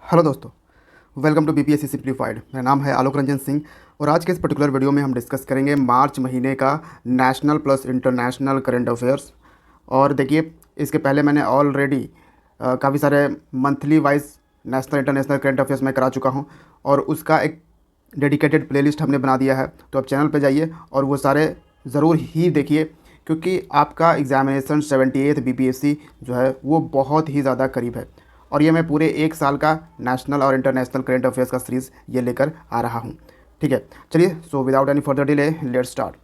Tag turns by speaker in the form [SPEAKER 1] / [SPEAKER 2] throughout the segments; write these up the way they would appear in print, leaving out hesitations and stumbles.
[SPEAKER 1] Hello दोस्तों, welcome to BPSC simplified. मेरा नाम है आलोक रंजन सिंह और आज के इस पर्टिकुलर वीडियो में हम डिस्कस करेंगे मार्च महीने का national plus international current affairs. और देखिए, इसके पहले मैंने ऑलरेडी काफ़ी सारे monthly wise national international current affairs मैं करा चुका हूं और उसका एक डेडिकेटेड प्लेलिस्ट हमने बना दिया है। तो आप चैनल पर जाइए और वो सारे ज़रूर ही देखिए, क्योंकि आपका एग्ज़ामिनेशन 78th बीपीएससी जो है वो बहुत ही ज़्यादा करीब है। और ये मैं पूरे एक साल का नेशनल और इंटरनेशनल करंट अफेयर्स का सीरीज़ ये लेकर आ रहा हूँ। ठीक है, चलिए, so without any further delay let's start.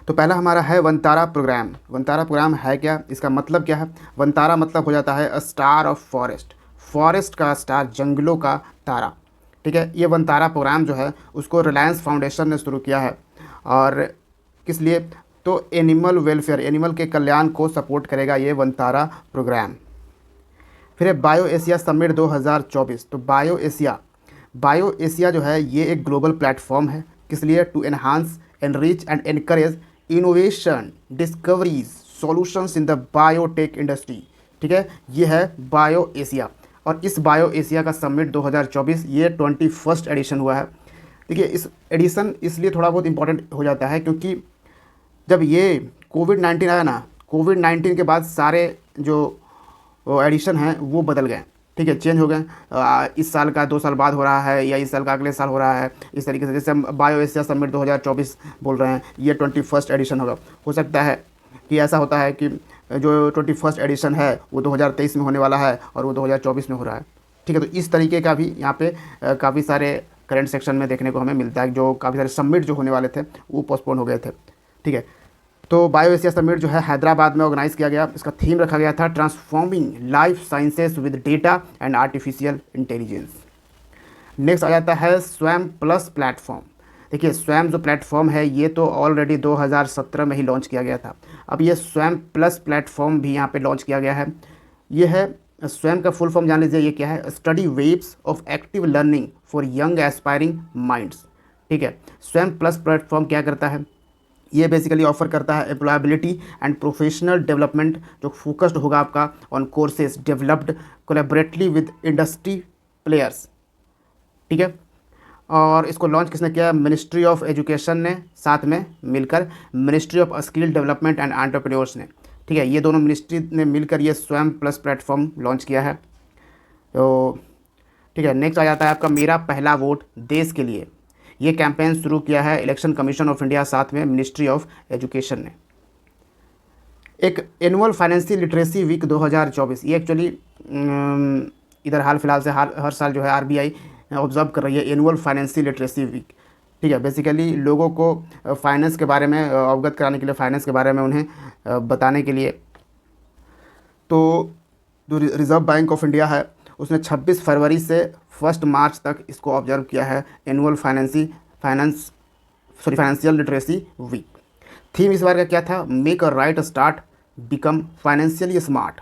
[SPEAKER 1] तो पहला हमारा है वनतारा प्रोग्राम। वनतारा प्रोग्राम है क्या, इसका मतलब क्या है? वनतारा मतलब हो जाता है a star of forest, forest का स्टार, जंगलों का तारा। ठीक है, ये वनतारा प्रोग्राम जो है उसको रिलायंस फाउंडेशन ने शुरू किया है। और किस लिए? तो एनिमल वेलफेयर, एनिमल के कल्याण को सपोर्ट करेगा ये वनतारा प्रोग्राम। फिर है बायो एशिया समिट 2024। तो बायो एशिया जो है ये एक ग्लोबल प्लेटफॉर्म है। किस लिए? To enhance, enrich and encourage innovation, discoveries, solutions in the biotech industry. ठीक है, ये है बायो एशिया। और इस बायो एशिया का समिट 2024 ये 21st एडिशन हुआ है। देखिए, इस एडिशन इसलिए थोड़ा बहुत इंपॉर्टेंट हो जाता है क्योंकि जब ये कोविड-19 आया ना, कोविड-19 के बाद सारे जो एडिशन हैं वो बदल गए। ठीक है, चेंज हो गए। इस साल का 2 साल बाद हो रहा है या इस साल का अगले साल हो रहा है, इस तरीके से। जैसे हम बायो एशिया समिट 2024 बोल रहे हैं, ये 21st एडिशन होगा। हो सकता है कि ऐसा होता है कि जो 21st एडिशन है वो 2023 में होने वाला है और वो 2024 में हो रहा है। ठीक है, तो इस तरीके का भी यहाँ पे काफ़ी सारे करंट सेक्शन में देखने को हमें मिलता है। जो काफ़ी सारे समिट जो होने वाले थे वो पोस्टपोन हो गए थे। ठीक है, तो बायो एशिया समिट जो है हैदराबाद में ऑर्गेनाइज़ किया गया। इसका थीम रखा गया था transforming life sciences with data and artificial intelligence. Next आ जाता है स्वयं प्लस प्लेटफॉर्म। देखिए, स्वयं जो प्लेटफॉर्म है ये तो ऑलरेडी 2017 में ही लॉन्च किया गया था। अब ये स्वयं प्लस प्लेटफॉर्म भी यहाँ पे लॉन्च किया गया है। ये है, स्वयं का फुल फॉर्म जान लीजिए, ये क्या है? Study waves of active learning for young aspiring minds. ठीक है, स्वयं प्लस प्लेटफॉर्म क्या करता है? ये बेसिकली ऑफर करता है एम्प्लॉयबिलिटी एंड प्रोफेशनल डेवलपमेंट, जो फोकस्ड होगा आपका on courses developed collaboratively with industry players. ठीक है, और इसको लॉन्च किसने किया? मिनिस्ट्री ऑफ एजुकेशन ने साथ में मिलकर ministry of skill development and entrepreneurs ने। ठीक है, ये दोनों मिनिस्ट्री ने मिलकर ये स्वयं प्लस प्लेटफॉर्म लॉन्च किया है। तो ठीक है, नेक्स्ट आ जाता है आपका मेरा पहला वोट देश के लिए। ये कैंपेन शुरू किया है इलेक्शन कमीशन ऑफ इंडिया साथ में मिनिस्ट्री ऑफ एजुकेशन ने। एक एनुअल फाइनेंशियल लिटरेसी वीक 2024, ये एक्चुअली इधर हाल फिलहाल से हर साल जो है आरबीआई ऑब्जर्व कर रही है एनुअल फाइनेंशियल लिटरेसी वीक। ठीक है, बेसिकली लोगों को फाइनेंस के बारे में अवगत कराने के लिए, फाइनेंस के बारे में उन्हें बताने के लिए। तो जो रिज़र्व बैंक ऑफ इंडिया है उसने 26 फरवरी से 1 मार्च तक इसको ऑब्जर्व किया है, annual financial literacy week. Theme इस बार का क्या था? Make a right start, become financially smart.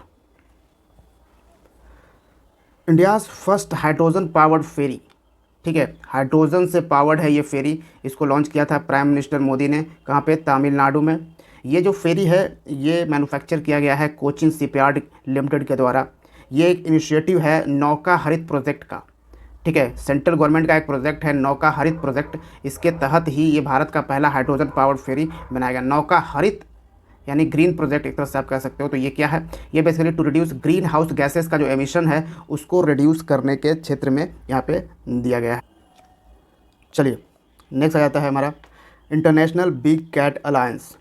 [SPEAKER 1] India's first hydrogen powered ferry. ठीक है, हाइड्रोजन से पावर्ड है ये फेरी। इसको लॉन्च किया था प्राइम मिनिस्टर मोदी ने। कहाँ पे? तमिलनाडु में। ये जो फेरी है ये मैन्युफैक्चर किया गया है कोचिन शिपयार्ड लिमिटेड के द्वारा। ये एक इनिशिएटिव है नौका हरित प्रोजेक्ट का। ठीक है, सेंट्रल गवर्नमेंट का एक प्रोजेक्ट है नौका हरित प्रोजेक्ट। इसके तहत ही ये भारत का पहला हाइड्रोजन पावर्ड फेरी बनाया गया। नौका हरित यानी ग्रीन प्रोजेक्ट एक तरह से आप कह सकते हो। तो ये क्या है? ये basically to reduce greenhouse gases का जो एमिशन है उसको रिड्यूस करने के क्षेत्र में यहाँ पे दिया गया है। चलिए, नेक्स्ट आ जाता है हमारा इंटरनेशनल बिग कैट अलायंस।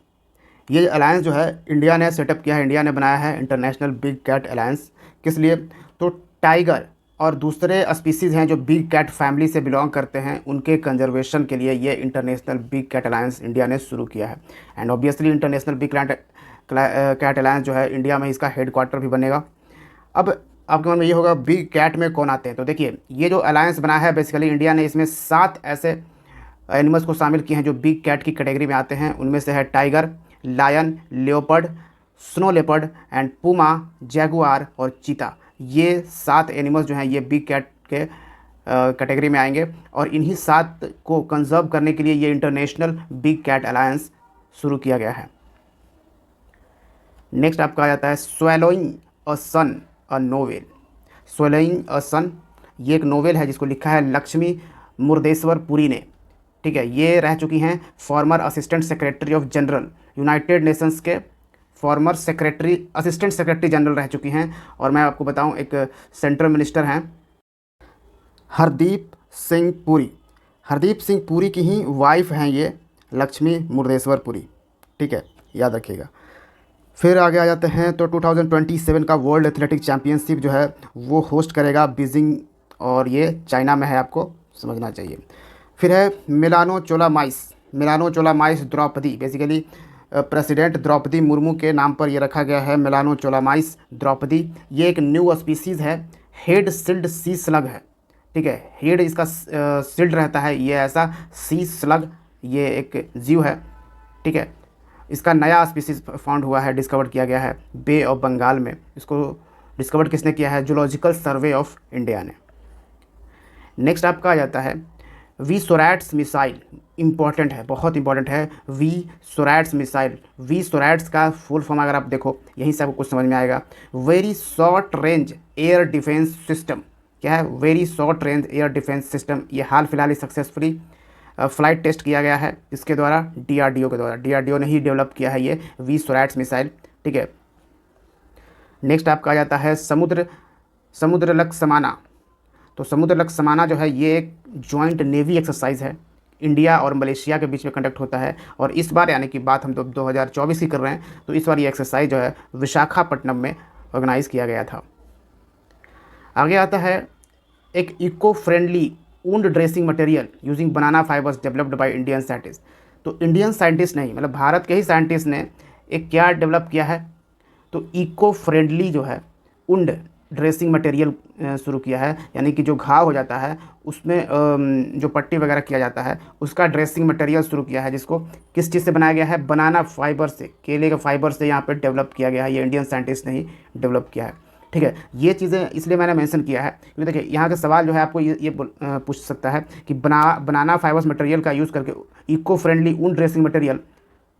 [SPEAKER 1] ये अलायंस जो है इंडिया ने सेटअप किया है, इंडिया ने बनाया है इंटरनेशनल बिग कैट अलायंस। किस लिए? तो टाइगर और दूसरे स्पीसीज़ हैं जो बिग कैट फैमिली से बिलोंग करते हैं उनके कंजर्वेशन के लिए ये international big cat alliance India ने शुरू किया है। And obviously international big cat alliance जो है इंडिया में इसका हेडक्वार्टर भी बनेगा। अब आपके मन में ये होगा बिग कैट में कौन आते हैं? तो देखिए, ये जो अलायंस बना है बेसिकली इंडिया ने इसमें 7 ऐसे एनिमल्स को शामिल किए हैं जो बिग कैट की कैटेगरी में आते हैं। उनमें से है tiger, lion, leopard, snow leopard and puma, jaguar और चीता। ये 7 एनिमल्स जो हैं ये बिग कैट के कैटेगरी में आएंगे और इन्हीं 7 को कंजर्व करने के लिए ये इंटरनेशनल बिग कैट अलायंस शुरू किया गया है। नेक्स्ट आपका आ जाता है swallowing a sun a novel. Swallowing a sun, ये एक नोवेल है जिसको लिखा है लक्ष्मी मुर्देश्वर पुरी ने। ठीक है, ये रह चुकी हैं farmer assistant secretary of general United Nations के, फॉर्मर असिस्टेंट सेक्रेटरी जनरल रह चुकी हैं। और मैं आपको बताऊं एक सेंट्रल मिनिस्टर हैं हरदीप सिंह पुरी। हरदीप सिंह पुरी की ही वाइफ हैं ये लक्ष्मी मुर्देश्वर पुरी। ठीक है, याद रखिएगा। फिर आगे आ जाते हैं तो 2027 का वर्ल्ड एथलेटिक चैम्पियनशिप जो है वो होस्ट करेगा बीजिंग, और ये चाइना में है, आपको समझना चाहिए। फिर है मिलानो चोलामाइस द्रौपदी, बेसिकली प्रेसिडेंट द्रौपदी मुर्मू के नाम पर ये रखा गया है मिलानो चोलामाइस द्रौपदी। ये एक न्यू स्पीसीज़ है, हेड सिल्ड सी स्लग है। ठीक है, हेड इसका सिल्ड रहता है, ये ऐसा सी स्लग ये एक जीव है। ठीक है, इसका नया स्पीसीज फाउंड हुआ है, डिस्कवर किया गया है बे ऑफ बंगाल में। इसको डिस्कवर किसने किया है? जूलॉजिकल सर्वे ऑफ इंडिया ने। नेक्स्ट आपका आ जाता है वी सोरैट्स मिसाइल। इम्पॉर्टेंट है, बहुत इंपॉर्टेंट है वी सोरैट्स मिसाइल। वी सोरैट्स का फुल फॉर्म अगर आप देखो यहीं से आपको कुछ समझ में आएगा। Very short range air defence system. क्या है? Very short range air defence system. ये हाल फिलहाल ही सक्सेसफुली फ्लाइट टेस्ट किया गया है इसके द्वारा, डीआरडीओ के द्वारा। डीआरडीओ ने ही डेवलप किया है ये वी सोरैट्स मिसाइल। ठीक है, नेक्स्ट आपका आ जाता है समुद्र लक्ष्य समाना। तो समुद्र लक्ष्य समाना जो है ये एक जॉइंट नेवी एक्सरसाइज है, इंडिया और मलेशिया के बीच में कंडक्ट होता है। और इस बार यानी कि बात हम तो 2024 की कर रहे हैं, तो इस बार ये एक्सरसाइज जो है विशाखापट्टनम में ऑर्गेनाइज़ किया गया था। आगे आता है एक eco friendly wound dressing material using banana fibres developed by Indian scientist. तो इंडियन साइंटिस्ट नहीं, मतलब भारत के ही साइंटिस्ट ने एक क्या डेवलप किया है? तो इको फ्रेंडली जो है वुंड ड्रेसिंग मटेरियल शुरू किया है, यानी कि जो घाव हो जाता है उसमें जो पट्टी वगैरह किया जाता है उसका ड्रेसिंग मटेरियल शुरू किया है, जिसको किस चीज़ से बनाया गया है? बनाना फाइबर से, केले के फाइबर से यहाँ पे डेवलप किया गया है। ये इंडियन साइंटिस्ट ने ही डेवलप किया है। ठीक है, ये चीज़ें इसलिए मैंने मेंशन किया है क्योंकि देखिए यहाँ का सवाल जो है आपको ये पूछ सकता है कि बनाना फाइबर्स मटेरियल का यूज़ करके eco friendly wound dressing material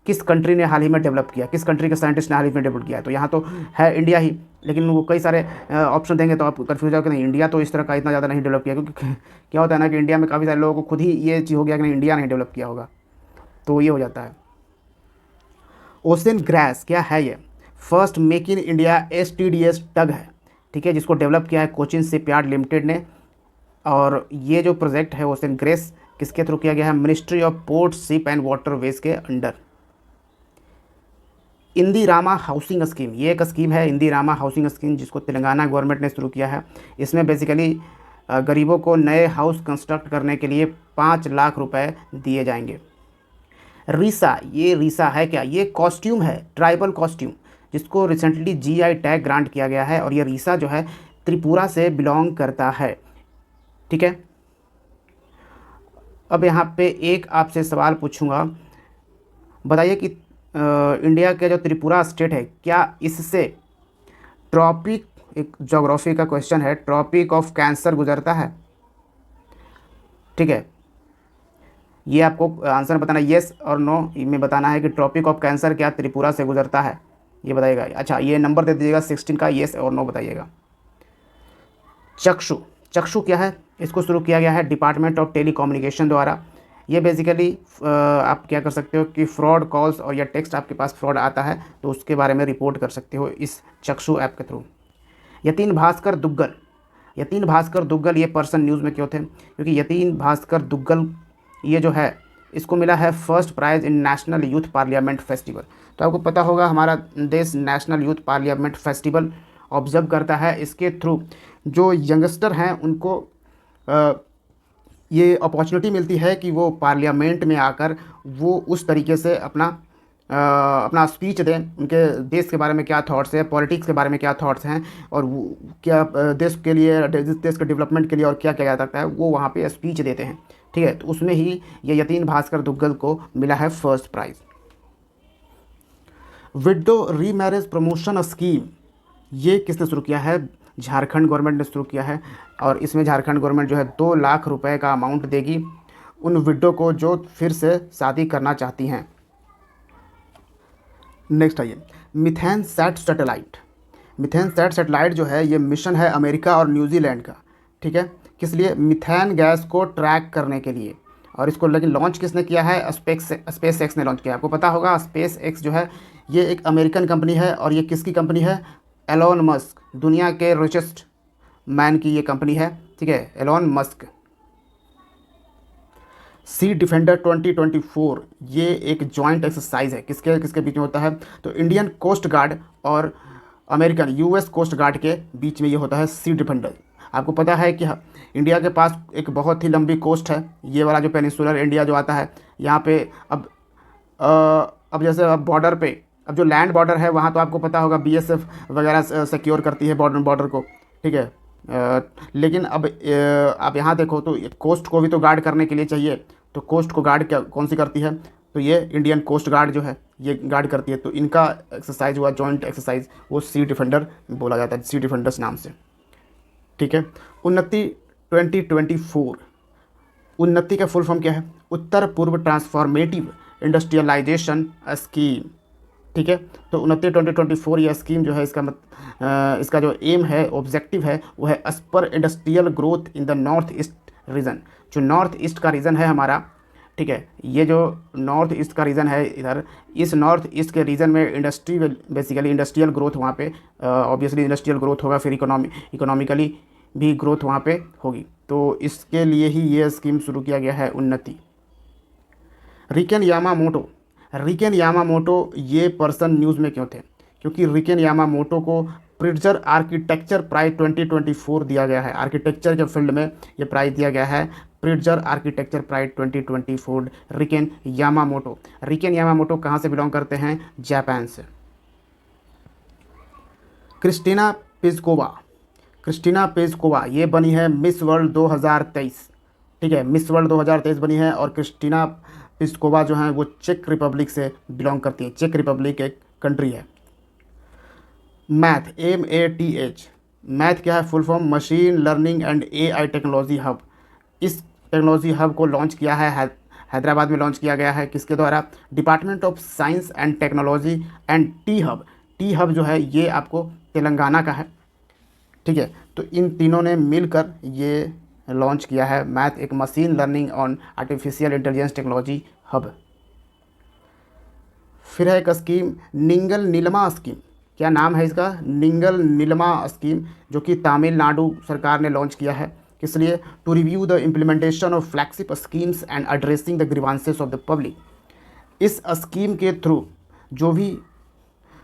[SPEAKER 1] किस कंट्री ने हाल ही में डेवलप किया, किस कंट्री के साइंटिस्ट ने हाल ही में डेवलप किया? तो यहाँ तो है इंडिया ही, लेकिन वो कई सारे ऑप्शन देंगे तो आप कन्फ्यूज हो कि नहीं इंडिया तो इस तरह का इतना ज़्यादा नहीं डेवलप किया, क्योंकि क्या होता है ना कि इंडिया में काफ़ी सारे लोगों को खुद ही ये चीज़ हो गया कि नहीं इंडिया नहीं डेवलप किया होगा, तो ये हो जाता है। ओशन ग्रास क्या है? ये first make in India STDS टग है। ठीक है, जिसको डेवलप किया है कोचिन शिपयार्ड लिमिटेड ने। और ये जो प्रोजेक्ट है ओशन ग्रेस किसके थ्रू किया गया है? Ministry of port ship and waterways के अंडर। इंदिरामा हाउसिंग स्कीम, ये एक स्कीम है इंदिरामा हाउसिंग स्कीम, जिसको तेलंगाना गवर्नमेंट ने शुरू किया है। इसमें बेसिकली गरीबों को नए हाउस कंस्ट्रक्ट करने के लिए 5 लाख रुपए दिए जाएंगे। रीसा, ये रीसा है क्या? ये कॉस्ट्यूम है, ट्राइबल कॉस्ट्यूम, जिसको रिसेंटली GI टैग ग्रांट किया गया है। और ये रीसा जो है त्रिपुरा से बिलोंग करता है। ठीक है, अब यहाँ पे एक आपसे सवाल पूछूंगा, बताइए कि इंडिया के जो त्रिपुरा स्टेट है क्या इससे ट्रॉपिक, एक ज्योग्राफी का क्वेश्चन है, ट्रॉपिक ऑफ कैंसर गुजरता है? ठीक है, ये आपको आंसर बताना येस और नो में बताना है कि ट्रॉपिक ऑफ कैंसर क्या त्रिपुरा से गुजरता है, ये बताइएगा। अच्छा, ये नंबर दे दीजिएगा 16 का, येस और नो बताइएगा। चक्षु क्या है? इसको शुरू किया गया है डिपार्टमेंट ऑफ टेलीकम्युनिकेशन द्वारा। ये बेसिकली आप क्या कर सकते हो कि फ्रॉड कॉल्स और या टेक्स्ट आपके पास फ्रॉड आता है तो उसके बारे में रिपोर्ट कर सकते हो इस चक्षु ऐप के थ्रू। यतीन भास्कर दुग्गल ये पर्सन न्यूज़ में क्यों थे? क्योंकि यतीन भास्कर दुग्गल ये जो है इसको मिला है फर्स्ट प्राइज़ इन नेशनल यूथ पार्लियामेंट फेस्टिवल। तो आपको पता होगा हमारा देश national youth parliament festival observe करता है। इसके थ्रू जो यंगस्टर हैं उनको ये अपॉर्चुनिटी मिलती है कि वो पार्लियामेंट में आकर वो उस तरीके से अपना स्पीच दें, उनके देश के बारे में क्या थॉट्स हैं, पॉलिटिक्स के बारे में क्या थॉट्स हैं, और वो क्या देश के लिए, देश के डेवलपमेंट के लिए और क्या किया जा सकता है, वो वहाँ पे स्पीच देते हैं। ठीक है, तो उसमें ही ये यतीन भास्कर दुग्गल को मिला है first prize. Window remarriage promotion scheme, ये किसने शुरू किया है? झारखंड गवर्नमेंट ने शुरू किया है। और इसमें झारखंड गवर्नमेंट जो है 2 लाख रुपए का अमाउंट देगी उन विडो को जो फिर से शादी करना चाहती हैं। नेक्स्ट आइए, मिथेन सैट सैटेलाइट जो है ये मिशन है अमेरिका और न्यूजीलैंड का। ठीक है, किस लिए? मीथेन गैस को ट्रैक करने के लिए। और इसको लेकिन लॉन्च किसने किया है? स्पेस एक्स ने लॉन्च किया। आपको पता होगा स्पेस एक्स जो है ये एक अमेरिकन कंपनी है, और ये किसकी कंपनी है? एलोन मस्क, दुनिया के रिचेस्ट मैन की ये कंपनी है, ठीक है, एलोन मस्क। सी डिफेंडर 2024 ये एक जॉइंट एक्सरसाइज है, किसके किसके बीच में होता है? तो इंडियन कोस्ट गार्ड और अमेरिकन यूएस कोस्ट गार्ड के बीच में ये होता है सी डिफेंडर। आपको पता है कि इंडिया के पास एक बहुत ही लंबी कोस्ट है, ये वाला जो पेनिसुलर इंडिया जो आता है यहाँ पे। अब जैसे अब बॉर्डर पे, अब जो लैंड बॉर्डर है वहाँ तो आपको पता होगा बीएसएफ वगैरह सिक्योर करती है बॉर्डर को, ठीक है। लेकिन अब आप यहाँ देखो तो कोस्ट को भी तो गार्ड करने के लिए चाहिए, तो कोस्ट को गार्ड क्या कौन सी करती है? तो ये इंडियन कोस्ट गार्ड जो है ये गार्ड करती है। तो इनका एक्सरसाइज हुआ जॉइंट एक्सरसाइज, वो सी डिफेंडर बोला जाता है, सी डिफेंडर्स नाम से, ठीक है। उन्नति 2024, उन्नति का फुल फॉर्म क्या है? उत्तर पूर्व ट्रांसफॉर्मेटिव इंडस्ट्रियलाइजेशन स्कीम, ठीक है। तो उन्नति 2024 ये स्कीम जो है इसका जो एम है, ऑब्जेक्टिव है, वो है अस्पर industrial growth in the north east region. जो नॉर्थ ईस्ट का रीजन है हमारा, ठीक है, ये जो नॉर्थ ईस्ट का रीजन है इधर, इस नॉर्थ ईस्ट के रीजन में इंडस्ट्री, बेसिकली इंडस्ट्रियल ग्रोथ वहाँ पे ऑब्वियसली इंडस्ट्रियल ग्रोथ होगा, फिर इकोनॉमिकली भी ग्रोथ वहाँ पे होगी। तो इसके लिए ही ये स्कीम शुरू किया गया है, उन्नति। रिकेन यामामोटो ये पर्सन न्यूज़ में क्यों थे? क्योंकि रिकेन यामामोटो को प्रिट्जर आर्किटेक्चर प्राइज 2024 दिया गया है। आर्किटेक्चर के फील्ड में ये प्राइज दिया गया है, Pritzker architecture prize 2024 Riken Yamamoto. Riken Yamamoto कहाँ से बिलोंग करते हैं? जापान से। क्रिस्टीना पेस्कोवा ये बनी है मिस वर्ल्ड 2023, ठीक है, मिस वर्ल्ड 2023 बनी है। और क्रिस्टीना पेस्कोवा जो हैं वो चेक रिपब्लिक से बिलोंग करती है, चेक रिपब्लिक एक कंट्री है। मैथ, MATH, मैथ क्या है? Full form machine learning and AI technology hub. इस टेक्नोलॉजी हब को लॉन्च किया है हैदराबाद में लॉन्च किया गया है, किसके द्वारा? Department of science and technology and T hub जो है ये आपको तेलंगाना का है, ठीक है। तो इन तीनों ने मिलकर ये लॉन्च किया है मैथ, एक machine learning on artificial intelligence technology hub. फिर है एक स्कीम निंगल नीलमा स्कीम। क्या नाम है इसका? निंगल नीलमा स्कीम, जो कि तमिलनाडु सरकार ने लॉन्च किया है। किस लिए? To review the implementation of flagship schemes and addressing the grievances of the public. इस स्कीम के थ्रू जो भी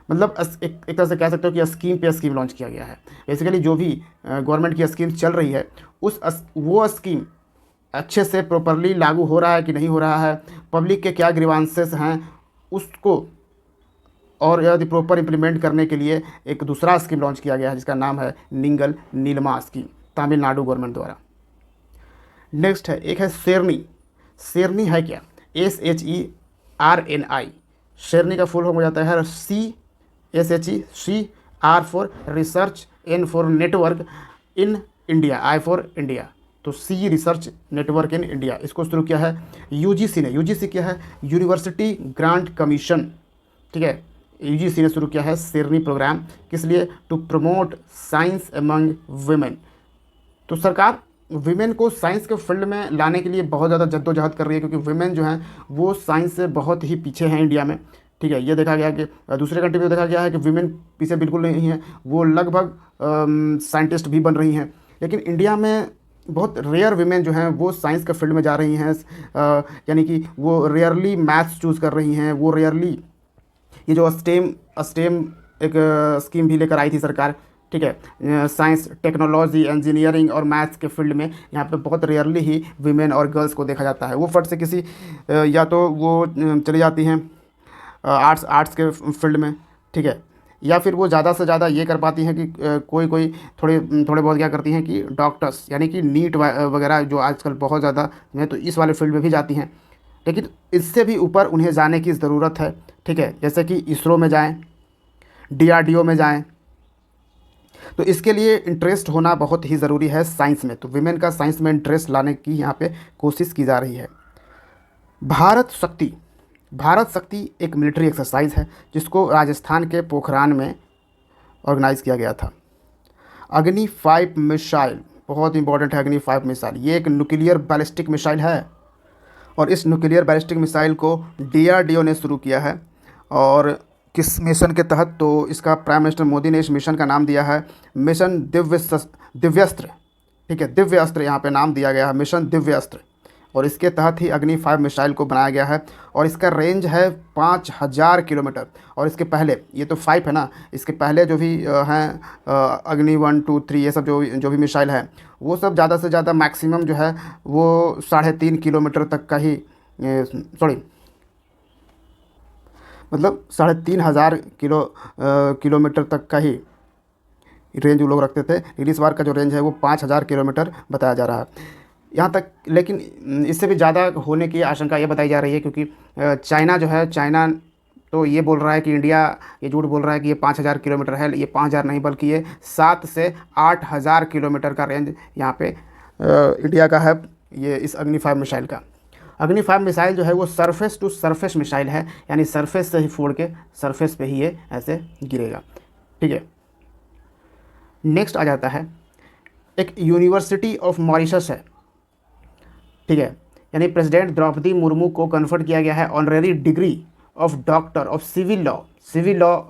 [SPEAKER 1] मतलब एक तरह से कह सकते हो कि स्कीम पे स्कीम लॉन्च किया गया है। बेसिकली जो भी गवर्नमेंट की स्कीम चल रही है वो स्कीम अच्छे से प्रॉपरली लागू हो रहा है कि नहीं हो रहा है, पब्लिक के क्या ग्रीवांसेस हैं उसको और यदि प्रॉपर इम्प्लीमेंट करने के लिए एक दूसरा स्कीम लॉन्च किया गया है जिसका नाम है निंगल नीलमा स्कीम, तमिलनाडु गवर्नमेंट द्वारा। नेक्स्ट है एक है शेरनी है क्या? SHERNI। शेरनी का फुल फॉर्म हो जाता है C R for research, N for network in India, I for India. तो सी रिसर्च नेटवर्क इन इंडिया, इसको शुरू किया है UGC ने। UGC क्या है? यूनिवर्सिटी ग्रांट कमीशन, ठीक है। UGC ने शुरू किया है शेरनी प्रोग्राम, किस लिए? To promote science among women. तो सरकार विमेन को साइंस के फील्ड में लाने के लिए बहुत ज़्यादा जद्दोजहद कर रही है, क्योंकि विमेन जो हैं वो साइंस से बहुत ही पीछे हैं इंडिया में, ठीक है। ये देखा गया कि दूसरे कंट्री में देखा गया है कि विमेन पीछे बिल्कुल नहीं है, वो लगभग साइंटिस्ट भी बन रही हैं। लेकिन इंडिया में बहुत रेयर विमेन जो हैं वो साइंस के फील्ड में जा रही हैं, यानी कि वो रेयरली मैथ्स चूज़ कर रही हैं, वो रेयरली ये जो स्टेम एक स्कीम भी लेकर आई थी सरकार, ठीक है। साइंस, टेक्नोलॉजी, इंजीनियरिंग और मैथ्स के फील्ड में यहाँ पे बहुत रेयरली ही विमेन और गर्ल्स को देखा जाता है। वो फट से किसी या तो वो चली जाती हैं आर्ट्स के फील्ड में, ठीक है, या फिर वो ज़्यादा से ज़्यादा ये कर पाती हैं कि कोई थोड़े बहुत क्या करती हैं कि डॉक्टर्स, यानी कि नीट वगैरह जो आजकल बहुत ज़्यादा है, तो इस वाले फील्ड में भी जाती हैं। लेकिन इससे भी ऊपर उन्हें जाने की ज़रूरत है, ठीक है, जैसे कि इसरो में जाएं, DRDO में जाएं। तो इसके लिए इंटरेस्ट होना बहुत ही ज़रूरी है साइंस में। तो विमेन का साइंस में इंटरेस्ट लाने की यहाँ पे कोशिश की जा रही है। भारत शक्ति एक मिलिट्री एक्सरसाइज है जिसको राजस्थान के पोखरान में ऑर्गेनाइज़ किया गया था। अग्नि 5 मिसाइल बहुत इंपॉर्टेंट है अग्नि 5 मिसाइल। ये एक न्यूक्लियर बैलिस्टिक मिसाइल है और इस न्यूक्लियर बैलिस्टिक मिसाइल को डीआरडीओ ने शुरू किया है। और किस मिशन के तहत, तो इसका प्राइम मिनिस्टर मोदी ने इस मिशन का नाम दिया है मिशन दिव्यास्त्र। ठीक है, दिव्य अस्त्र यहाँ पे नाम दिया गया है, मिशन दिव्य अस्त्र। और इसके तहत ही अग्नि 5 मिसाइल को बनाया गया है और इसका रेंज है 5000 किलोमीटर। और इसके पहले, ये तो 5 है ना, इसके पहले जो भी हैं अग्नि 1, 2, 3 ये सब जो भी मिसाइल है वो सब ज़्यादा से ज़्यादा मैक्सिमम जो है वो 3.5 किलोमीटर तक का ही, सॉरी मतलब 3500 किलोमीटर तक का ही रेंज वो लोग रखते थे। लेकिन इस बार का जो रेंज है वो 5000 किलोमीटर बताया जा रहा है यहाँ तक। लेकिन इससे भी ज़्यादा होने की आशंका ये बताई जा रही है, क्योंकि चाइना जो है, चाइना तो ये बोल रहा है कि इंडिया ये झूठ बोल रहा है कि ये 5000 किलोमीटर है। ये 5000 नहीं बल्कि ये 7 से 8000 किलोमीटर का रेंज यहाँ पे इंडिया का है, ये इस अग्नि 5 मिसाइल का। अग्नि 5 मिसाइल जो है वो सरफेस टू सरफेस मिसाइल है, यानी सरफेस से ही फोड़ के सरफेस पे ही ये ऐसे गिरेगा। ठीक है, नेक्स्ट आ जाता है एक यूनिवर्सिटी ऑफ मॉरिशस है। ठीक है, यानी प्रेसिडेंट द्रौपदी मुर्मू को कन्फर्ट किया गया है honorary degree of doctor of civil law,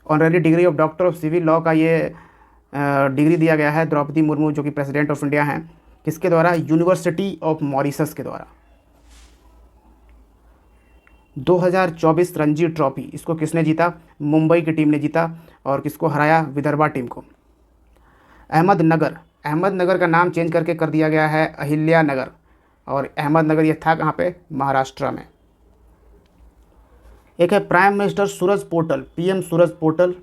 [SPEAKER 1] honorary degree of doctor of civil law का ये डिग्री दिया गया है द्रौपदी मुर्मू जो कि प्रेसिडेंट ऑफ इंडिया हैं। किसके द्वारा? यूनिवर्सिटी ऑफ मॉरिशस के द्वारा। 2024 रणजी ट्रॉफी इसको किसने जीता? मुंबई की टीम ने जीता। और किसको हराया? विदर्भा टीम को। अहमदनगर का नाम चेंज करके कर दिया गया है अहिल्या नगर, और अहमदनगर ये था कहाँ पे? महाराष्ट्र में। एक है प्राइम मिनिस्टर सूरज पोर्टल, पीएम सूरज पोर्टल,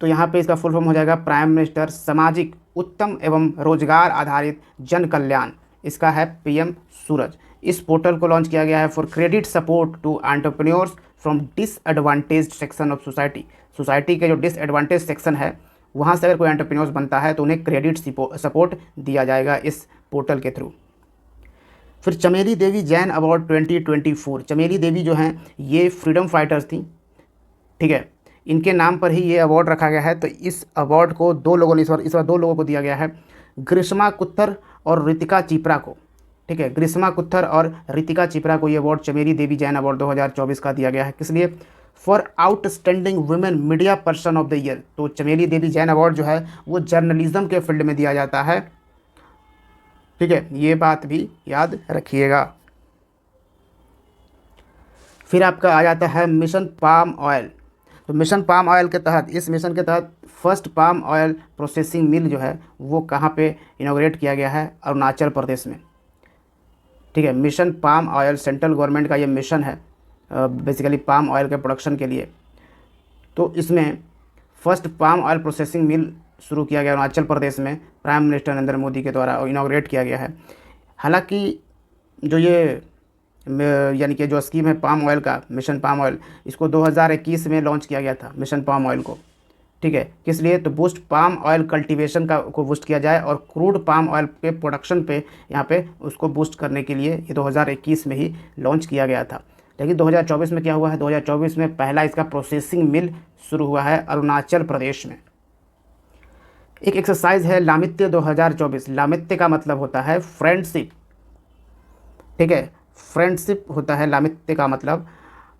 [SPEAKER 1] तो यहाँ पे इसका फुल फॉर्म हो जाएगा प्राइम मिनिस्टर सामाजिक उत्तम एवं रोजगार आधारित जन कल्याण। इसका है पीएम सूरज। इस पोर्टल को लॉन्च किया गया है for credit support to entrepreneurs from disadvantaged section of society के जो डिसएडवांटेज सेक्शन है वहाँ से अगर कोई एंटरप्रेन्योर्स बनता है तो उन्हें क्रेडिट सपोर्ट दिया जाएगा इस पोर्टल के थ्रू। फिर चमेली देवी जैन अवार्ड 2024, चमेली देवी जो हैं ये फ्रीडम फाइटर्स थी। ठीक है, इनके नाम पर ही ये अवार्ड रखा गया है। तो इस अवार्ड को दो लोगों ने इस बार 2 लोगों को दिया गया है, ग्रीष्मा कुत्तर और रितिका चिप्रा को। ठीक है, ग्रीष्मा कुत्तर और रितिका चिप्रा को ये अवार्ड चमेली देवी जैन अवार्ड 2024 का दिया गया है। किस लिए? For outstanding women media person of the year. तो चमेली देवी जैन अवार्ड जो है वो जर्नलिज्म के फील्ड में दिया जाता है। ठीक है, ये बात भी याद रखिएगा। फिर आपका आ जाता है मिशन पाम ऑयल। तो मिशन पाम ऑयल के तहत, इस मिशन के तहत फर्स्ट पाम ऑयल प्रोसेसिंग मिल जो है वो कहाँ पे इनॉग्रेट किया गया है? अरुणाचल प्रदेश में। ठीक है, mission palm oil central government का ये मिशन है बेसिकली पाम ऑयल के प्रोडक्शन के लिए। तो इसमें फर्स्ट पाम ऑयल प्रोसेसिंग मिल शुरू किया गया अरुणाचल प्रदेश में, प्राइम मिनिस्टर नरेंद्र मोदी के द्वारा इनॉग्रेट किया गया है। हालांकि जो ये यानी कि जो स्कीम है पाम ऑयल का, मिशन पाम ऑयल, इसको 2021 में लॉन्च किया गया था मिशन पाम ऑयल को। ठीक है, किस लिए? तो बूस्ट पाम ऑयल कल्टीवेशन को बूस्ट किया जाए और क्रूड पाम ऑयल के प्रोडक्शन पे यहाँ पे उसको बूस्ट करने के लिए ये 2021 में ही लॉन्च किया गया था। लेकिन 2024 में क्या हुआ है? 2024 में पहला इसका प्रोसेसिंग मिल शुरू हुआ है अरुणाचल प्रदेश में। एक एक्सरसाइज है लामित्य 2024। लामित्य का मतलब होता है फ्रेंडशिप। ठीक है, फ्रेंडशिप होता है लामित्य का मतलब,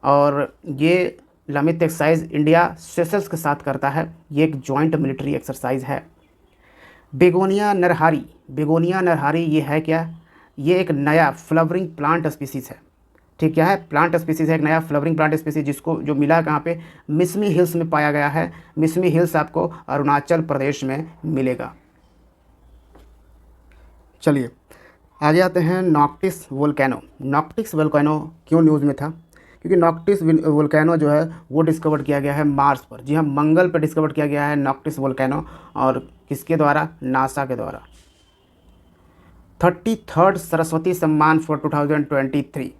[SPEAKER 1] और ये लामित्य एक्सरसाइज इंडिया सेशल्स के साथ करता है। ये एक जॉइंट मिलिट्री एक्सरसाइज है। बेगोनिया नरहारी ये है क्या? ये एक नया फ्लावरिंग प्लांट स्पीसीज़ है। ठीक, क्या है? प्लांट स्पीसीज़ है, एक नया फ्लावरिंग प्लांट स्पीसीज जिसको जो मिला कहाँ पे? मिसमी हिल्स में पाया गया है। मिसमी हिल्स आपको अरुणाचल प्रदेश में मिलेगा। चलिए आगे आते हैं नॉक्टिस वोल्केनो। नॉक्टिस वोल्केनो क्यों न्यूज़ में था? क्योंकि नॉक्टिस वोल्केनो जो है वो डिस्कवर किया गया है मार्स पर। जी हाँ, मंगल पर डिस्कवर किया गया है नॉक्टिस वोल्केनो, और किसके द्वारा? नासा के द्वारा। 33rd सरस्वती सम्मान फॉर 2023,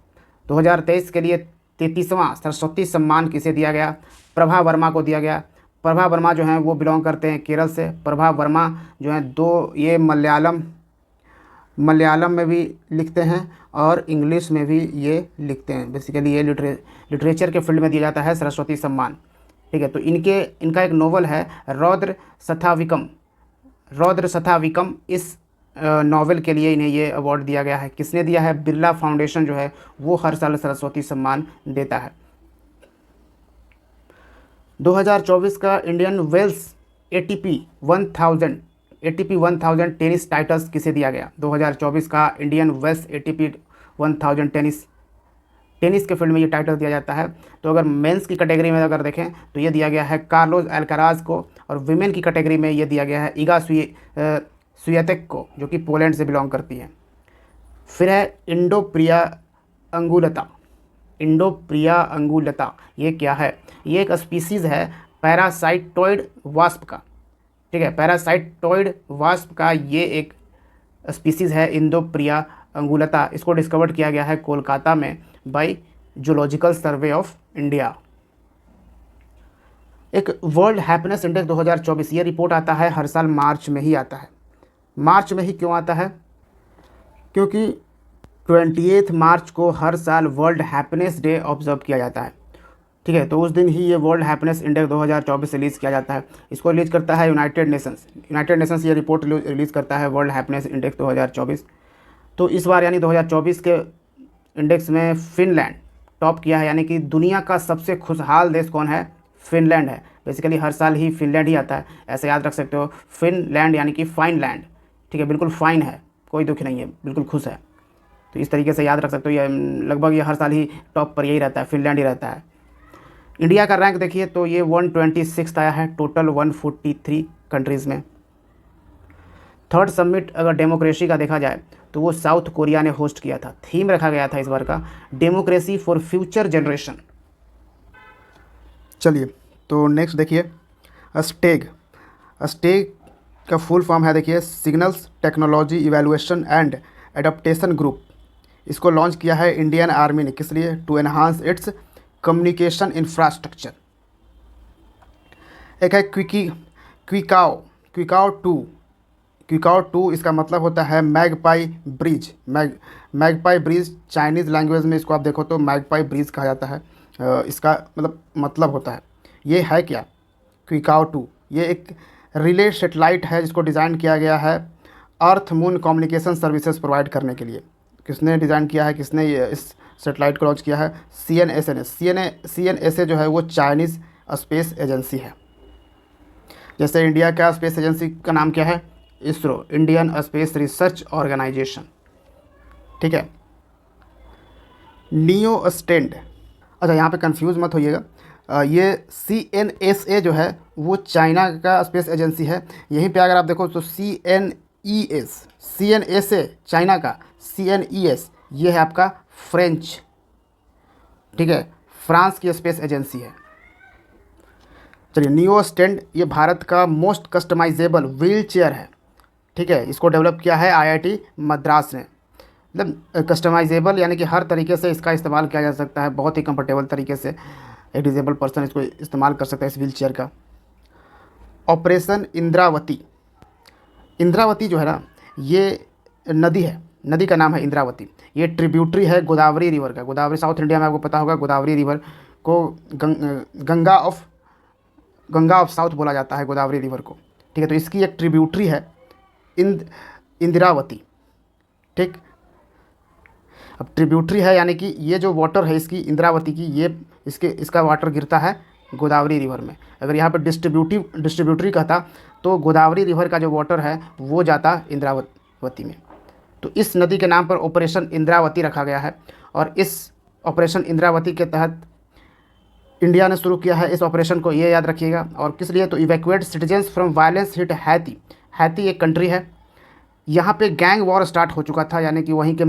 [SPEAKER 1] 2023 के लिए 33वां सरस्वती सम्मान किसे दिया गया? प्रभा वर्मा को दिया गया। प्रभा वर्मा जो हैं वो बिलोंग करते हैं केरल से। प्रभा वर्मा जो हैं ये मलयालम में भी लिखते हैं और इंग्लिश में भी ये लिखते हैं। बेसिकली ये लिटरेचर के फील्ड में दिया जाता है सरस्वती सम्मान। ठीक है, तो इनका एक नोवेल है रौद्र सथाविकम, रौद्र सथाविकम, इस नॉवेल के लिए इन्हें ये अवार्ड दिया गया है। किसने दिया है? बिरला फाउंडेशन जो है वो हर साल सरस्वती सम्मान देता है। 2024 का Indian Wells ATP 1000 tennis titles किसे दिया गया? 2024 का इंडियन वेल्स एटीपी 1000 टेनिस के फील्ड में ये टाइटल दिया जाता है। तो अगर मेंस की कैटेगरी में अगर देखें तो ये दिया गया है कार्लोस अल्काराज को, और विमेन की कैटेगरी में ये दिया गया है इगा स्वियातेक को, जो कि पोलैंड से बिलोंग करती है। फिर है इंडोप्रिया अंगुलता। ये क्या है? ये एक स्पीसीज़ है पैरासाइटोइड वास्प का। ठीक है, पैरासाइटोइड वास्प का ये एक स्पीसीज़ है इंडोप्रिया अंगुलता। इसको डिस्कवर किया गया है कोलकाता में by zoological survey of India. एक वर्ल्ड हैप्पीनेस इंडेक्स 2024, ये रिपोर्ट आता है हर साल मार्च में ही आता है। मार्च में ही क्यों आता है? क्योंकि 28 मार्च को हर साल वर्ल्ड हैप्पीनेस डे ऑब्जर्व किया जाता है। ठीक है, तो उस दिन ही ये वर्ल्ड हैप्पीनेस इंडेक्स 2024 रिलीज़ किया जाता है। इसको रिलीज़ करता है यूनाइटेड नेशंस ये रिपोर्ट रिलीज़ करता है वर्ल्ड हैप्पीनेस इंडेक्स 2024। तो इस बार यानी 2024 के इंडेक्स में फिनलैंड टॉप किया है, यानी कि दुनिया का सबसे खुशहाल देश कौन है? फिनलैंड है। बेसिकली हर साल ही फिनलैंड ही आता है, ऐसे याद रख सकते हो। फिनलैंड यानी कि फाइन लैंड। ठीक है, बिल्कुल फाइन है, कोई दुख नहीं है, बिल्कुल खुश है। तो इस तरीके से याद रख सकते हो। ये लगभग ये हर साल ही टॉप पर यही रहता है, फिनलैंड ही रहता है। इंडिया का रैंक देखिए तो ये 126 आया है टोटल 143 कंट्रीज़ में। थर्ड समिट अगर डेमोक्रेसी का देखा जाए तो वो साउथ कोरिया ने होस्ट किया था। थीम रखा गया था इस बार का डेमोक्रेसी फॉर फ्यूचर जनरेशन। चलिए, तो नेक्स्ट देखिए स्टेग। स्टेग का फुल फॉर्म है देखिए signals technology evaluation and adaptation group. इसको लॉन्च किया है इंडियन आर्मी ने। किस लिए? To enhance its communication infrastructure. एक है क्विकाओ टू, इसका मतलब होता है magpie bridge. Magpie bridge Chinese language में इसको आप देखो तो मैगपाई ब्रिज कहा जाता है। इसका मतलब होता है, ये है क्या? क्विकाओ टू ये एक रिले सेटेलाइट है जिसको डिज़ाइन किया गया है earth moon communication services provide करने के लिए। किसने डिज़ाइन किया है? किसने इस सेटेलाइट को लॉन्च किया है? CNSA जो है वो चाइनीज़ स्पेस एजेंसी है। जैसे इंडिया का स्पेस एजेंसी का नाम क्या है? ISRO, Indian Space Research Organisation. ठीक है। नियो स्टैंड, अच्छा यहाँ पे कंफ्यूज मत होइएगा, ये CNSA जो है वो चाइना का स्पेस एजेंसी है। यहीं पे अगर आप देखो तो CNSA चाइना का, CNES ये है आपका फ्रेंच, ठीक है, फ्रांस की स्पेस एजेंसी है। चलिए, नियो स्टैंड ये भारत का मोस्ट कस्टमाइजेबल व्हील चेयर है। ठीक है, इसको डेवलप किया है IIT मद्रास ने। मतलब कस्टमाइजेबल यानी कि हर तरीके से इसका इस्तेमाल किया जा सकता है, बहुत ही कंफर्टेबल तरीके से एक डिजेबल पर्सन इसको इस्तेमाल कर सकता है इस व्हील चेयर का। ऑपरेशन इंद्रावती, इंद्रावती जो है ना ये नदी है, नदी का नाम है इंद्रावती। ये ट्रिब्यूटरी है गोदावरी रिवर का। गोदावरी साउथ इंडिया में आपको पता होगा, गोदावरी रिवर को गंगा ऑफ साउथ बोला जाता है गोदावरी रिवर को। ठीक है, तो इसकी एक ट्रिब्यूटरी है इंदिरावती। ठीक, अब ट्रिब्यूटरी है यानी कि ये जो वाटर है इसकी इंद्रावती की, ये इसका वाटर गिरता है गोदावरी रिवर में। अगर यहाँ पर डिस्ट्रीब्यूटरी कहता तो गोदावरी रिवर का जो वाटर है वो जाता इंद्रावती में। तो इस नदी के नाम पर ऑपरेशन इंद्रावती रखा गया है, और इस ऑपरेशन इंद्रावती के तहत इंडिया ने शुरू किया है इस ऑपरेशन को, ये याद रखिएगा। और किस लिए? तो evacuate citizens from violence hit Haiti. Haiti एक कंट्री है, यहाँ पे गैंग वॉर स्टार्ट हो चुका था, यानी कि वहीं के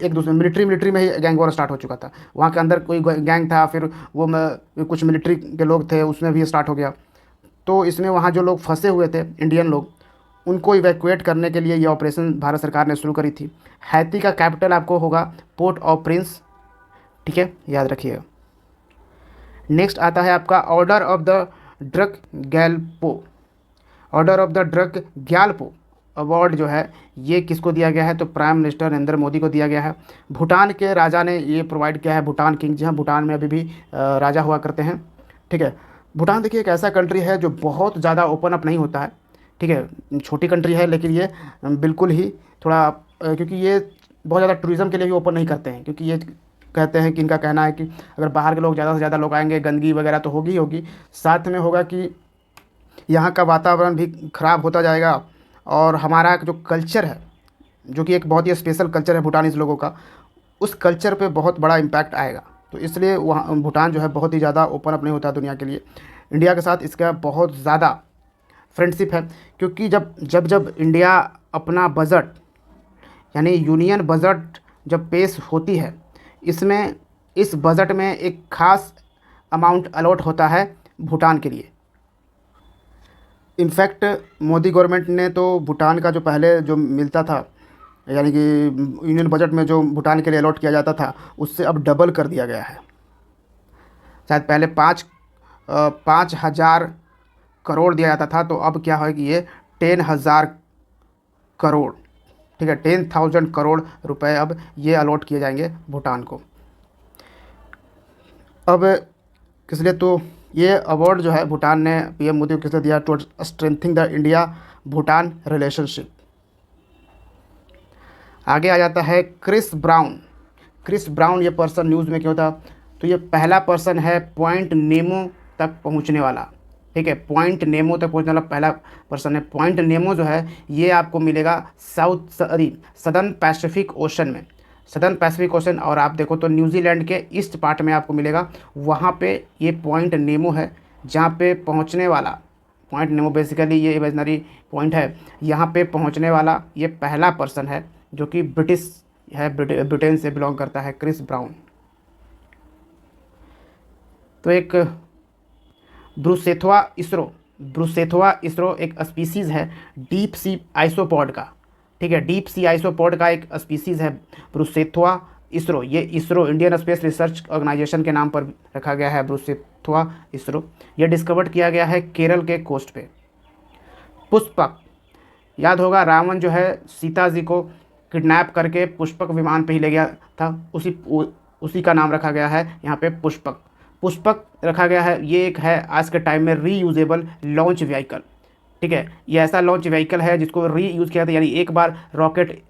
[SPEAKER 1] एक दूसरे मिलिट्री में ही गैंग वॉर स्टार्ट हो चुका था। वहाँ के अंदर कोई गैंग था, फिर वो कुछ मिलिट्री के लोग थे, उसमें भी स्टार्ट हो गया। तो इसमें वहाँ जो लोग फंसे हुए थे इंडियन लोग, उनको इवैक्यूएट करने के लिए ये ऑपरेशन भारत सरकार ने शुरू करी थी। हैती का कैपिटल आपको होगा पोर्ट ऑफ प्रिंस। ठीक है, याद रखिएगा। नेक्स्ट आता है आपका order of the Druk Gyalpo. Order of the Druk Gyalpo award जो है ये किसको दिया गया है? तो प्राइम मिनिस्टर नरेंद्र मोदी को दिया गया है। भूटान के राजा ने ये प्रोवाइड किया है, भूटान किंग। जी हाँ, भूटान में अभी भी राजा हुआ करते हैं। ठीक है, भूटान देखिए एक ऐसा कंट्री है जो बहुत ज़्यादा ओपन अप नहीं होता है, ठीक है, छोटी कंट्री है लेकिन ये बिल्कुल ही थोड़ा क्योंकि ये बहुत ज़्यादा टूरिज़्म के लिए भी ओपन नहीं करते हैं, क्योंकि ये कहते हैं कि इनका कहना है कि अगर बाहर के लोग ज़्यादा से ज़्यादा लोग आएंगे, गंदगी वगैरह तो होगी ही होगी, साथ में होगा कि यहाँ का वातावरण भी ख़राब होता जाएगा और हमारा जो कल्चर है, जो कि एक बहुत ही स्पेशल कल्चर है भूटानीज़ लोगों का, उस कल्चर पे बहुत बड़ा इम्पैक्ट आएगा। तो इसलिए वहाँ भूटान जो है बहुत ही ज़्यादा ओपन अप नहीं होता है दुनिया के लिए। इंडिया के साथ इसका बहुत ज़्यादा फ्रेंडशिप है, क्योंकि जब जब जब इंडिया अपना बजट यानी यूनियन बजट जब पेश होती है, इसमें इस बजट में एक ख़ास अमाउंट अलॉट होता है भूटान के लिए। इनफैक्ट मोदी गवर्नमेंट ने तो भूटान का जो पहले जो मिलता था, यानी कि यूनियन बजट में जो भूटान के लिए अलॉट किया जाता था, उससे अब डबल कर दिया गया है। शायद पहले 5,000 करोड़ दिया जाता था, तो अब क्या है कि ये 10,000 करोड़, ठीक है, 10,000 करोड़ रुपए अब ये अलॉट किए जाएंगे भूटान को। अब किस लिए, तो ये अवार्ड जो है भूटान ने पीएम मोदी को किस लिए दिया, to strengthening the India Bhutan relationship. आगे आ जाता है क्रिस ब्राउन। क्रिस ब्राउन ये पर्सन न्यूज़ में क्यों था, तो ये पहला पर्सन है पॉइंट नेमो तक पहुंचने वाला, ठीक है, पॉइंट नेमो तक पहुंचने वाला पहला पर्सन है। पॉइंट नेमो जो है ये आपको मिलेगा सदर्न पैसिफिक ओशन में, सदर्न पैसिफिक ओशन, और आप देखो तो न्यूजीलैंड के ईस्ट पार्ट में आपको मिलेगा, वहाँ पे ये पॉइंट नेमो है जहाँ पे पहुँचने वाला, पॉइंट नेमो बेसिकली ये इमेजनरी पॉइंट है, यहाँ पे पहुँचने वाला ये पहला पर्सन है जो कि ब्रिटिश है, ब्रिटेन से बिलोंग करता है, क्रिस ब्राउन। तो एक ब्रूसेथवा इसरो एक स्पीसीज़ है डीप सी आइसोपॉड का, ठीक है, डीप सी आइसोपॉड का एक स्पीसीज़ है ब्रूसेथवा इसरो। ये ISRO Indian Space Research Organisation के नाम पर रखा गया है, ब्रूसेथवा इसरो। ये डिस्कवर किया गया है केरल के कोस्ट पे। पुष्पक, याद होगा रावण जो है सीता जी को किडनैप करके पुष्पक विमान पे ही ले गया था, उसी का नाम रखा गया है यहाँ पे पुष्पक। पुष्पक रखा गया है, ये एक है आज के टाइम में रीयूजेबल लॉन्च व्हीकल, ठीक है, ये ऐसा लॉन्च व्हीकल है जिसको रीयूज़ किया था, यानी एक बार रॉकेट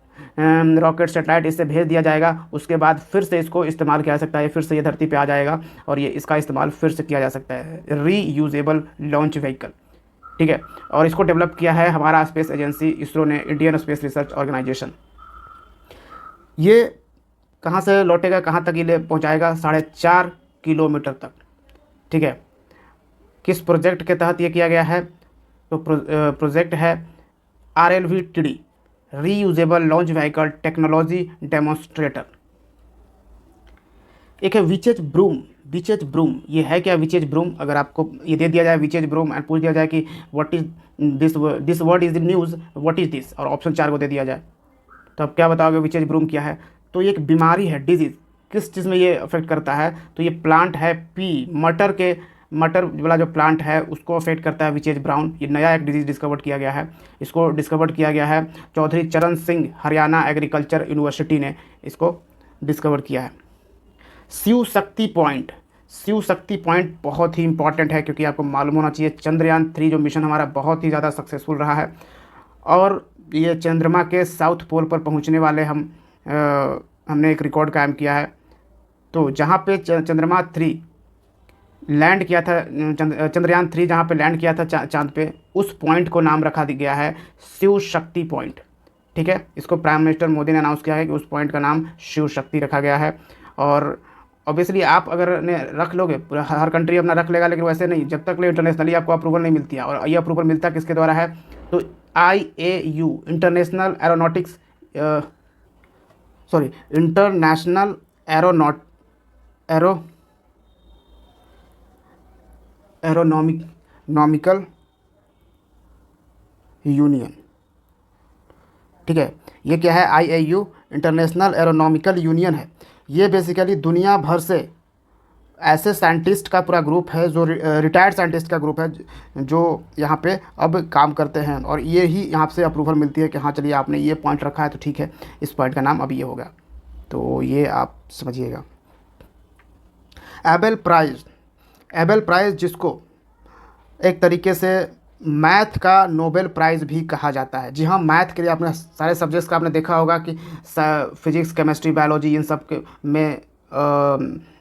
[SPEAKER 1] सेटेलाइट इससे भेज दिया जाएगा, उसके बाद फिर से इसको इस्तेमाल किया जा सकता है, फिर से ये धरती पे आ जाएगा और ये इसका इस्तेमाल फिर से किया जा सकता है, रीयूजेबल लॉन्च व्हीकल, ठीक है। और इसको डेवलप किया है हमारा स्पेस एजेंसी इसरो ने, इंडियन स्पेस रिसर्च ऑर्गेनाइजेशन। ये कहाँ से लौटेगा, कहाँ तक ये पहुँचाएगा, 4.5 किलोमीटर तक, ठीक है। किस प्रोजेक्ट के तहत ये किया गया है, तो प्रोजेक्ट है RLVTD, reusable launch vehicle technology demonstrator. एक है विचेज ब्रूम, ये है क्या विचेज ब्रूम, अगर आपको ये दे दिया जाए विचेज ब्रूम एंड पूछ दिया जाए कि what is this word is the news, what is this, और ऑप्शन 4 को दे दिया जाए, तो आप क्या बताओगे विचेज ब्रूम क्या है। तो ये एक बीमारी है, डिजीज़, किस चीज़ में ये अफेक्ट करता है, तो ये प्लांट है मटर वाला जो प्लांट है उसको अफेक्ट करता है विचेज ब्राउन। ये नया एक डिजीज़ डिस्कवर किया गया है, इसको डिस्कवर किया गया है चौधरी चरण सिंह हरियाणा एग्रीकल्चर यूनिवर्सिटी ने इसको डिस्कवर किया है। शिव शक्ति पॉइंट बहुत ही इंपॉर्टेंट है, क्योंकि आपको मालूम होना चाहिए चंद्रयान 3 जो मिशन हमारा बहुत ही ज़्यादा सक्सेसफुल रहा है, और ये चंद्रमा के साउथ पोल पर पहुंचने वाले हमने एक रिकॉर्ड कायम किया है। तो जहाँ पे चंद्रमा 3 लैंड किया था, चंद्रयान 3 जहाँ पे लैंड किया था चांद पे, उस पॉइंट को नाम रखा गया है शिव शक्ति पॉइंट, ठीक है। इसको प्राइम मिनिस्टर मोदी ने अनाउंस किया है कि उस पॉइंट का नाम शिव शक्ति रखा गया है। और ऑब्वियसली आप अगर ने रख लोगे, हर कंट्री अपना रख लेगा, लेकिन वैसे नहीं, जब तक ले इंटरनेशनली आपको अप्रूवल नहीं मिलती है। और ये अप्रूवल मिलता किसके द्वारा है, तो IAU इंटरनेशनल एरोनॉमिकल यूनियन, ठीक है। ये क्या है, IAU इंटरनेशनल एरोनॉमिकल यूनियन है। ये बेसिकली दुनिया भर से ऐसे साइंटिस्ट का पूरा ग्रुप है, जो रिटायर्ड साइंटिस्ट का ग्रुप है, जो यहाँ पे अब काम करते हैं, और ये ही यहाँ से अप्रूवल मिलती है कि हाँ चलिए आपने ये पॉइंट रखा है तो ठीक है, इस पॉइंट का नाम अब ये होगा। तो ये आप समझिएगा। एबेल प्राइज़ जिसको एक तरीके से मैथ का नोबेल प्राइज़ भी कहा जाता है। जी हाँ, मैथ के लिए आपने सारे सब्जेक्ट्स का आपने देखा होगा कि फिजिक्स, केमिस्ट्री, बायोलॉजी इन सब के में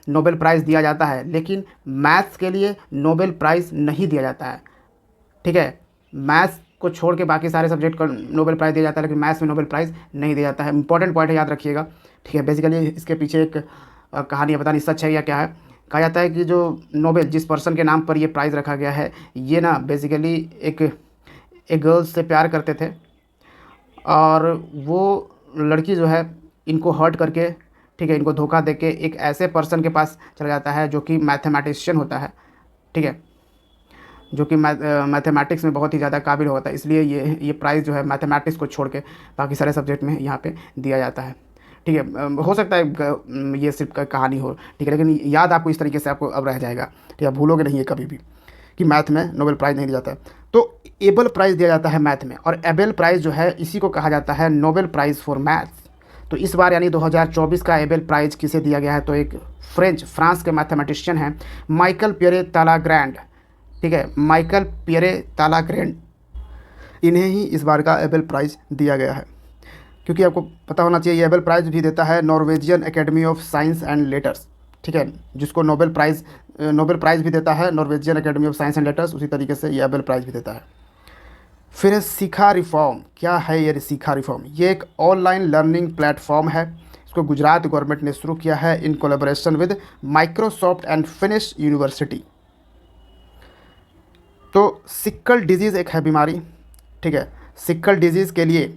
[SPEAKER 1] नोबेल प्राइज़ दिया जाता है, लेकिन मैथ्स के लिए नोबेल प्राइज़ नहीं दिया जाता है। ठीक है, मैथ्स को छोड़ के बाकी सारे सब्जेक्ट को नोबेल प्राइज़ दिया जाता है, लेकिन मैथ्स में नोबेल प्राइज़ नहीं दिया जाता है। इंपॉर्टेंट पॉइंट है, याद रखिएगा। ठीक है, बेसिकली इसके पीछे एक कहानी है, पता नहीं सच है या क्या है। कहा जाता है कि जो नोबेल, जिस पर्सन के नाम पर ये प्राइज़ रखा गया है, ये ना बेसिकली एक गर्ल्स से प्यार करते थे, और वो लड़की जो है इनको हर्ट करके, ठीक है, इनको धोखा देके एक ऐसे पर्सन के पास चला जाता है जो कि मैथमेटिशियन होता है। ठीक है, जो कि मैथमेटिक्स में बहुत ही ज़्यादा काबिल होता है, इसलिए ये प्राइज़ जो है मैथमेटिक्स को छोड़ के बाकी सारे सब्जेक्ट में यहाँ पे दिया जाता है। ठीक है, हो सकता है ये सिर्फ कहानी हो, ठीक है, लेकिन याद आपको इस तरीके से आपको अब रह जाएगा। ठीक है, भूलोगे नहीं है कभी भी कि मैथ में नोबेल प्राइज़ नहीं दिया जाता है। तो एबल प्राइज़ दिया जाता है मैथ में, और एबेल प्राइज़ जो है इसी को कहा जाता है नोबेल प्राइज़ फॉर मैथ्स। तो इस बार यानी 2024 का एबेल प्राइज़ किसे दिया गया है, तो एक फ्रांस के मैथमेटिशियन हैं माइकल पियरे तालाग्रैंड। ठीक है, माइकल पियरे तालाग्रैंड, इन्हें ही इस बार का एबेल प्राइज़ दिया गया है। क्योंकि आपको पता होना चाहिए, ये एबेल प्राइज़ भी देता है Norwegian academy of science and letters. ठीक है, जिसको नोबेल प्राइज़ भी देता है Norwegian academy of science and letters, उसी तरीके से ये एबेल प्राइज़ भी देता है। फिर है शिखा रिफॉर्म। क्या है ये शिखा रिफॉर्म? ये एक ऑनलाइन लर्निंग प्लेटफॉर्म है। इसको गुजरात गवर्नमेंट ने शुरू किया है in collaboration with Microsoft and finish university. तो सिक्कल डिजीज़ एक है बीमारी। ठीक है, सिक्कल डिजीज़ के लिए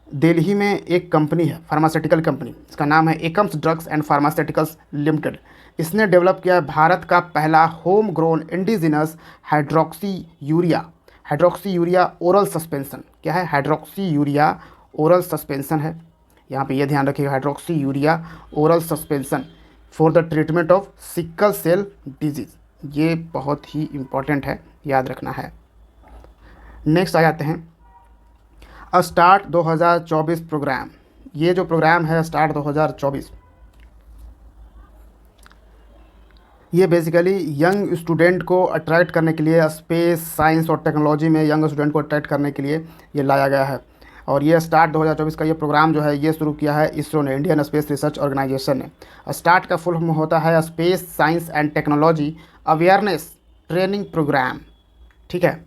[SPEAKER 1] दिल्ली में एक कंपनी है, फार्मास्यूटिकल कंपनी, इसका नाम है Akums drugs and pharmaceuticals limited. इसने डेवलप किया है भारत का पहला home grown indigenous hydroxy urea oral suspension. क्या है? हाइड्रोक्सी यूरिया ओरल सस्पेंशन है। यहाँ पे ये ध्यान रखिएगा, hydroxyurea oral suspension for the treatment of sickle cell disease. ये बहुत ही इम्पॉर्टेंट है, याद रखना है। नेक्स्ट आ जाते हैं स्टार्ट 2024 प्रोग्राम। ये जो प्रोग्राम है स्टार्ट 2024, ये बेसिकली यंग स्टूडेंट को अट्रैक्ट करने के लिए, स्पेस साइंस और टेक्नोलॉजी में यंग स्टूडेंट को अट्रैक्ट करने के लिए ये लाया गया है। और ये स्टार्ट 2024 का ये प्रोग्राम जो है ये शुरू किया है इसरो ने, इंडियन स्पेस रिसर्च ऑर्गेनाइजेशन ने। स्टार्ट का फुल फॉर्म होता है space science and technology awareness training programme. ठीक है,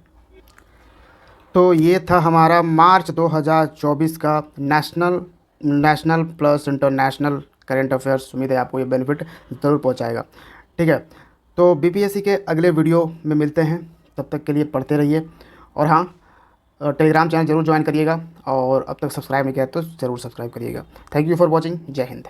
[SPEAKER 1] तो ये था हमारा मार्च 2024 का national plus international current affairs. उम्मीद है आपको ये बेनिफिट ज़रूर पहुंचाएगा। ठीक है, तो बीपीएससी के अगले वीडियो में मिलते हैं, तब तक के लिए पढ़ते रहिए। और हाँ, टेलीग्राम चैनल ज़रूर ज्वाइन करिएगा, और अब तक सब्सक्राइब नहीं किया तो ज़रूर सब्सक्राइब करिएगा। Thank you for watching. जय हिंद।